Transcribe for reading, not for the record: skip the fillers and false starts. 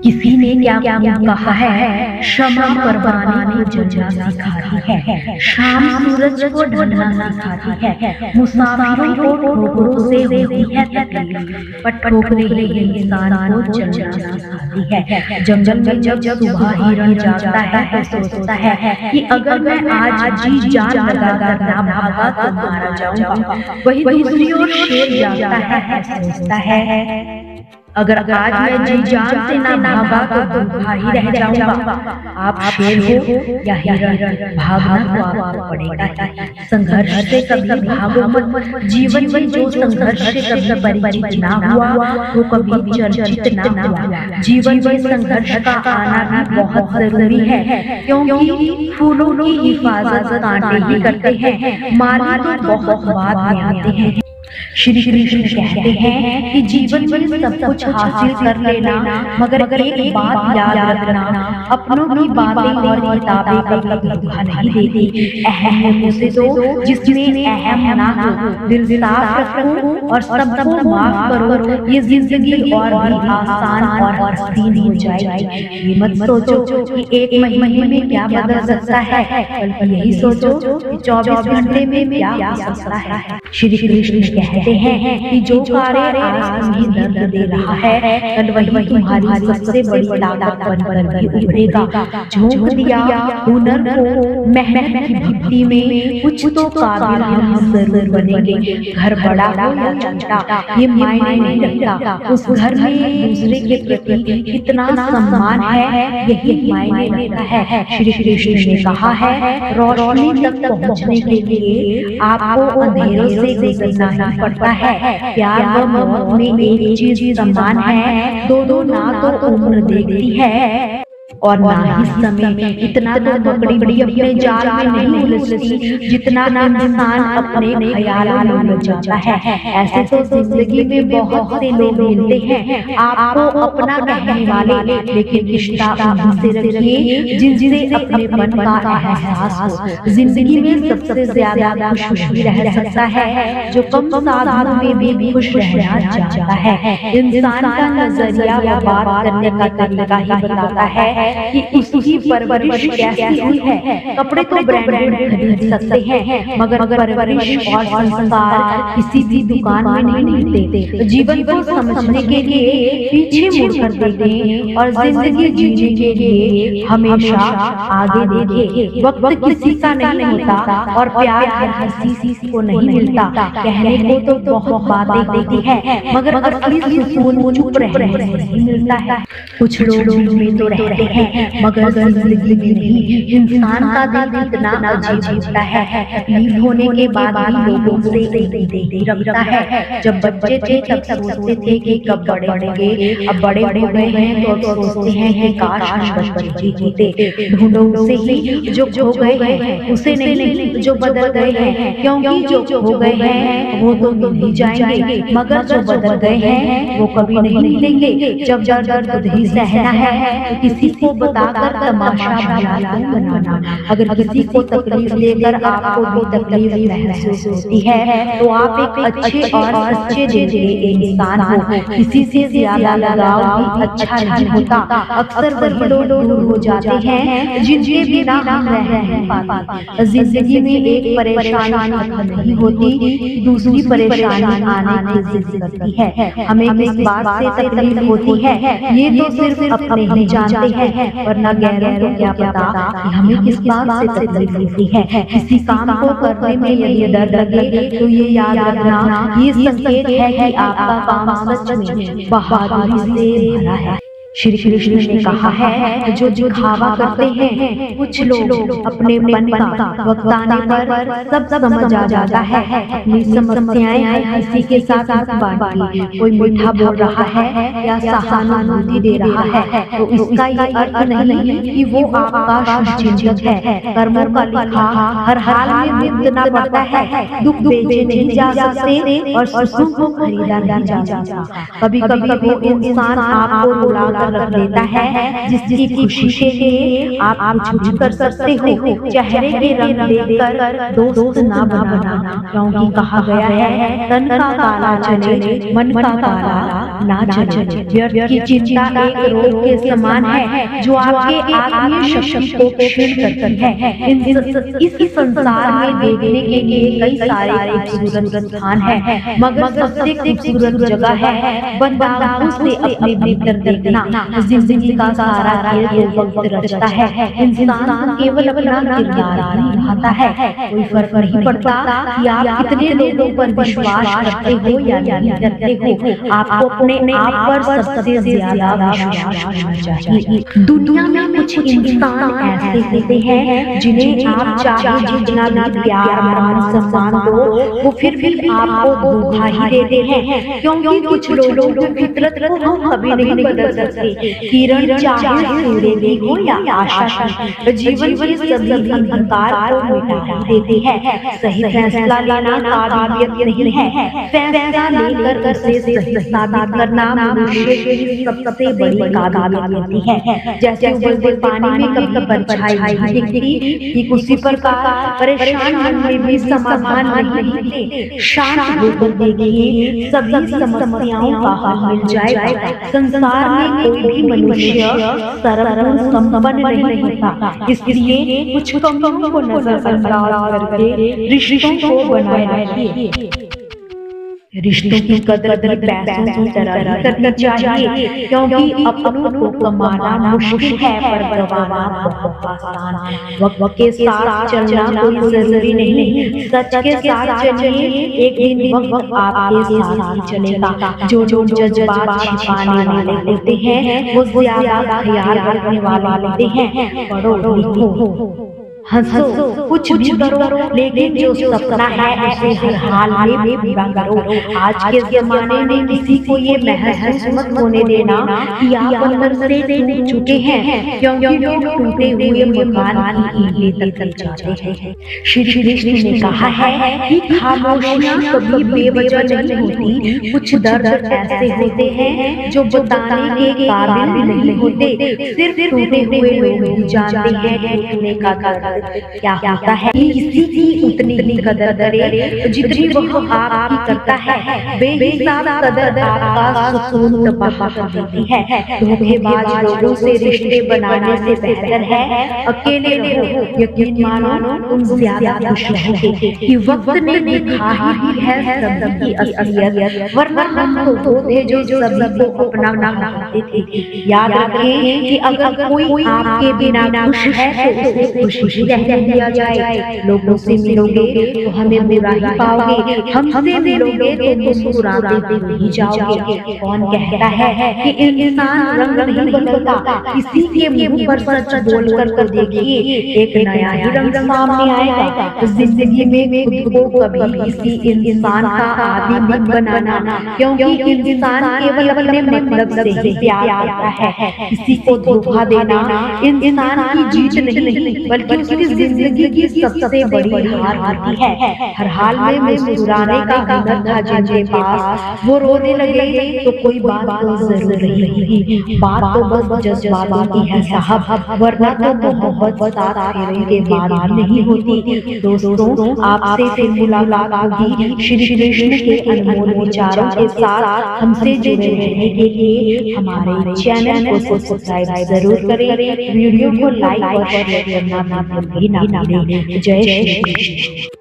किसी ने क्या क्या कहा है, क्षमा करवाने को जलना सिखाती है, शाम सूरज को ढलना सिखाती है, मुसाफिरों को ठोकरों से होती है तकलीफ, पर ठोकरे ही इंसान को चलना सिखाती है। जंगल में जब सुबह हिरण जागता है तो सोचता है कि अगर मैं आज जी जान लगाकर ना भागा तो मारा जाऊंगा। वही दूसरी ओर शेर जागता है सोचता है अगर आज मैं जी जान से ना भागा तो भूखा ही रह जाऊंगा। आप शेर हो या हिरण, भागना तो आपको पड़ेगा। संघर्ष से कभी भागो मत। जीवन में जो संघर्ष से कभी परिचित ना हुआ वो कभी चर्चित ना हुआ। जीवन में संघर्ष का आना भी बहुत जरूरी है, क्योंकि फूलों की हिफाजत कांटे ही करते हैं, माली तो बहुत बाद में आते हैं। श्री कृष्ण कहते हैं कि जीवन में सब कुछ हासिल कर लेना, मगर एक बात याद रखना, अपनों की बातें और किताबें कभी धोखा नहीं देती। अहम है उसे दो जिसमें अहम ना हो, दिल साफ रखो और सबको माफ करो। ये जिंदगी और भी आसान और हसीन हो जाएगी। ये मत सोचो कि एक महीने में क्या बदल सकता है, बल्कि यही सोचो कि 24 घंटे में क्या हो सकता है। श्री कृष्ण कहते हैं कि जो कार्य आज तुम्हें दर्द दे रहा है, कल वही तुम्हारी सबसे बड़ी ताकत बनकर उभरेगा। झोंक दिया हुनर को मेहनत की भक्ति में, कुछ तो काबिल हम जरूर बनेंगे। घर बड़ा हो या छोटा ये मायने नहीं रखता, उस घर में दूसरे के प्रति कितना सम्मान है यही मायने रखता है। श्री कृष्ण ने कहा है रोशनी तक पहुँचने के लिए आपको अंधेरों से गुजरना ही पड़ता है। प्यार व मौत में एक चीज समान है, दो ना तो उम्र देखती है और ना ही समय। इतना तो बड़ी अपने जाल में नहीं उलझती जितना इंसान अपने ख्यालों में उलझ जाता है। ऐसे तो जिंदगी में बहुत से लोग मिलते हैं आपको अपना कहने वाले, लेकिन रिश्ता उनसे रखिए जिनसे अपनेपन का एहसास हो। जिंदगी में सबसे ज्यादा खुश भी रह सकता है जो कम साधनों में भी खुश रहना चाहता है। इंसान का नजरिया व बात करने का तरीका ही बताता है कि उसकी परवरिश कैसी हुई है। कपड़े तो ब्रांडेड खरीद सकते हैं, मगर परवरिश और संस्कार किसी भी दुकान में नहीं मिलते। जीवन को समझने के लिए पीछे मुड़कर देखें और जिंदगी जीने के लिए हमेशा आगे देखें। वक्त किसी का नहीं होता और प्यार हर किसी को नहीं मिलता। कहने को तो बहुत बातें होती है, मगर असली सुकून चुप रहने से ही मिलता है। कुछ लोग में तो रहते हैं मगर जिंदगी में नहीं। इंसान का दिल इतना अजीब होता है, तकलीफ होने के बाद भी लोगों से रखता है। जब बच्चे थे तब सोचते थे कि कब बड़े होंगे, अब बड़े हो गए हैं तो अब सोचते हैं कि काश हम बचपन जी होते। ढूंढो उसे ही जो खो गए हैं, उसे नहीं जो बदल गए हैं, क्योंकि जो खो गए हैं वो तो मिल ही जाएंगे, मगर जो बदल गए हैं वो कभी नहीं मिलेंगे। जब दर्द खुद ही सहना है तो किसी को बताकर तमाशा बनाना। अगर किसी को तकलीफ देकर आपको भी तकलीफ महसूस होती है तो आप एक अच्छे और सच्चे दिल के इंसान हो। किसी से ज्यादा लगाव भी अच्छा नहीं होता। अक्सर वही लोग दूर हो जाते हैं जिनके बिना हम रह नहीं पाते। जिंदगी में एक परेशानी खत्म नहीं होती, दूसरी परेशानी आने की जिद करती है। हमें किस बात से तकलीफ होती है ये तो सिर्फ अपने ही जानते हैं, वरना गैरों को क्या पता कि हमें किस बात से तकलीफ होती है। किसी काम को करने में यदि डर लगे तो ये याद रखना ये संकेत है कि आपका काम सच में बहादुरी से भरा है। श्री कृष्ण ने कहा है जो दिखावा करते हैं कुछ लोग अपने मन का वक्त आने पर सब समझ आ जाता है। अपनी समस्याएं किसी के साथ बांटिए। कोई मीठा बोल रहा है या सहानुभूति दे रहा है तो इसका ये अर्थ नहीं कि वो आपका शुभचिंतक है। कर्मों का लिखा हर हाल में भुगतना पड़ता है। दुख बेचे नहीं जा सकते और सुख को खरीदा नहीं जा सकता। कभी कभी वो इंसान आपको रुला कर रख देता है, जिसकी खुशी के लिए आप कुछ भी कर सकते हो। चेहरे के रंग देखकर दोस्त ना बनाना, क्योंकि कहा गया है तन का काला चले मन का काला ना चले। व्यर्थ की चिंता एक रोग के समान है जो आपके आत्मीय शक्ति को क्षीण करती है। इस संसार में देखने के लिए कई सारे खूबसूरत स्थान है, मगर सबसे खूबसूरत जगह है बंदागों से अपने भीतर देखना। जिंदगी का सारा खेल वक्त रचता है, इंसान केवल अपना किरदार ही निभाता है। कोई फर्क नहीं पड़ता कि आप कितने लोगों पर विश्वास करते हो या नहीं करते हो, आपको अपने आप पर सबसे ज्यादा विश्वास करना चाहिए। दुनिया में कुछ इंसान ऐसे होते हैं जिन्हें आप चाहे जितना भी प्यार मान सम्मान दो, वो फिर भी आपको धोखा ही देते हैं, क्योंकि कुछ लोगों की फितरत को हम कभी नहीं बदल सकते। किरण चाहे सूर्य की हो या आशा की, जीवन के सभी अंधकार को मिटा देते हैं। सही फैसला लेना काबिलियत नहीं है, फैसला लेकर उसे सही साबित करना मनुष्य की सबसे बड़ी काबिलियत है। जैसे उबलते पानी में कभी परछाई नहीं दिखती, ठीक उसी प्रकार परेशान मन में भी समाधान नहीं दिखते। शांत होकर देखिए, सभी समस्याओं का हल मिल जाएगा। संसार में कोई भी मनुष्य सर्वगुण संपन्न नहीं होता, इसलिए कुछ कमियों को नजरअंदाज करके रिश्तों को बनाए रखिए। रिश्तों की कदर पैसों की तरह करनी चाहिए, क्योंकि अपनों को कमाना मुश्किल है पर गंवाना बहुत आसान। वक्त के साथ चलना कोई जरूरी नहीं, सच के साथ चलिए, एक दिन वक्त आपके साथ ही चलेगा। जो जज्बात छिपाने वाले होते हैं वो ज्यादा ख्याल रखने वाले होते हैं। पढ़ो लिखो हंसो कुछ भी करो, लेकिन जो सपना है उसे हर हाल में पूरा करो। आज के जमाने में किसी को ये महसूस मत होने देना कि आप अंदर से टूट चुके हैं, क्योंकि लोग टूटे हुए मकान की ईंटें तक जाते हैं। श्री कृष्ण ने कहा है कि खामोशियां कभी बेवजह नहीं होती, कुछ दर्द ऐसे होते हैं जो बताने के काबिल नहीं होते, सिर्फ टूटे हुए लोग जानते हैं टूटने का दर्द क्या होता है। किसी की उतनी ही कदर करे जितनी वह आपकी करता है। बेहिसाब कदर आपका सुकून तबाह कर देती है। धोखेबाज लोगों से रिश्ते बनाने से बेहतर है अकेले रहो। यकीन मानो तुम ज्यादा खुश रहोगे कि वक्त ने दिखा ही है सबकी असलियत, वरना हम तो थे जो सभी को अपना मानते थे। याद रखें कि अगर कोई आपके बिना खुश है तो उसे खुशी रहने दिया जाए। लोगों से मिलोगे तो हमें बुरा ही पाओगे, हमसे मिलोगे तो मुस्कुराते ही जाओगे। कौन कहता है कि इंसान रंग नहीं बदलता, किसी के मुंह पर सच बोलकर तो देखिए, एक नया ही रंग सामने आएगा। जिंदगी में खुद को कभी किसी इंसान का आदी मत बनाना, क्योंकि इंसान केवल अपने मतलब से ही प्यार करता है। किसी को धोखा देना इंसान की जीत नहीं, बल्कि उसकी जिंदगी की सबसे बड़ी हार होती है। हर हाल में मुस्कुराने का हुनर था जिनके पास, वो रोने लगे तो कोई बात तो जरूर रहेगी। बात तो बस जज्बातों की है साहब, वरना तो मोहब्बत साथ फेरे के बाद नहीं होती। दोस्तों, आपसे फिर मुलाकात होगी श्री कृष्ण के अनमोल विचारों के साथ। हमसे जुड़े रहने के लिए हमारे चैनल को सब्सक्राइब जरूर करें, वीडियो को लाइक और शेयर करना ना भूलें। जय श्री कृष्ण।